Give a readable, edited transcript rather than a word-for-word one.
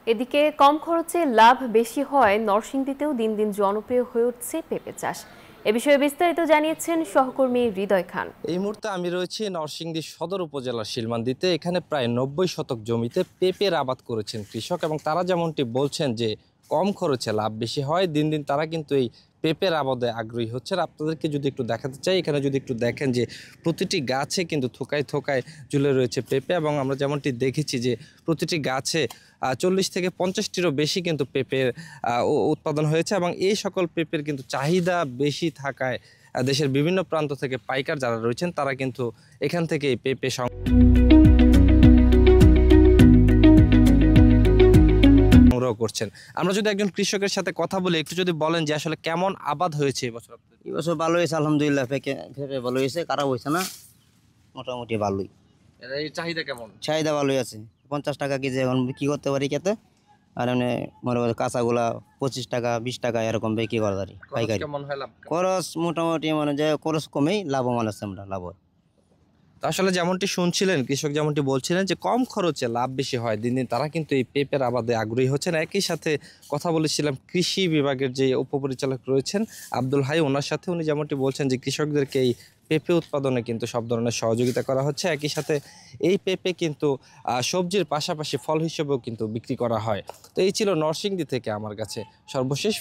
এদিকে কম খরচে লাভ বেশি হয় নরসিংদীতেও দিন দিন জনপ্রিয় হয়ে উঠছে পেঁপে চাষ। এ বিষয়ে বিস্তারিত জানিয়েছেন সহকর্মী হৃদয় খান। এই মুহূর্তে আমি রয়েছি নরসিংদী সদর উপজেলার শিলমান্দিতে। এখানে প্রায় ৯০ শতক জমিতে পেঁপের আবাদ করেছেন কৃষক, এবং তারা যেমনটি বলছেন যে কম খরচে লাভ বেশি হয়। দিন দিন তারা কিন্তু এই পেঁপের আবাদে আগ্রহী হচ্ছেন। আপনাদেরকে যদি একটু দেখাতে চাই, এখানে যদি একটু দেখেন যে প্রতিটি গাছে কিন্তু থোকায় থোকায় ঝুলে রয়েছে পেঁপে, এবং আমরা যেমনটি দেখেছি যে প্রতিটি গাছে ৪০ থেকে ৫০টিরও বেশি কিন্তু পেঁপের উৎপাদন হয়েছে, এবং এই সকল পেঁপের কিন্তু চাহিদা বেশি থাকায় দেশের বিভিন্ন প্রান্ত থেকে পাইকার যারা রয়েছেন তারা কিন্তু এখান থেকে পেঁপে সংগ্রহ করছেন। আমরা যদি একজন কৃষকের সাথে কথা বলি, একটু যদি বলেন যে আসলে কেমন আবাদ হয়েছে এবছর? এবছর ভালো হয়েছে, আলহামদুলিল্লাহ। পেঁপে ভালো হয়েছে, খারাপ হয়েছে না, মোটামুটি ভালোই। এই চাহিদা কেমন? চাহিদা ভালোই আছে। 50 টাকা কেজি এখন বিক্রি করতে পারি খেতে, আর এমনি মনে করেন কাঁচাগুলা 25 টাকা 20 টাকা এরকম বিক্রি করা পারি পাইকারি। কেমন হয় লাভ? খরচ মোটামুটি মানে যে খরচ কমেই লাভবান আছে আমরা, লাভ হয়। তো আসলে যেমনটি শুনছিলেন, কৃষক যেমনটি বলছিলেন যে কম খরচে লাভ বেশি হয়, দিন দিন তারা কিন্তু এই পেঁপের আবাদে আগ্রহী হচ্ছেন। একই সাথে কথা বলেছিলাম কৃষি বিভাগের যে উপপরিচালক রয়েছেন আব্দুল হাই, ওনার সাথে। উনি যেমনটি বলছেন যে কৃষকদেরকে এই পেঁপে উৎপাদনে কিন্তু সব ধরনের সহযোগিতা করা হচ্ছে। একই সাথে এই পেঁপে কিন্তু সবজির পাশাপাশি ফল হিসেবেও কিন্তু বিক্রি করা হয়। তো এই ছিল নরসিংদী থেকে আমার কাছে সর্বশেষ।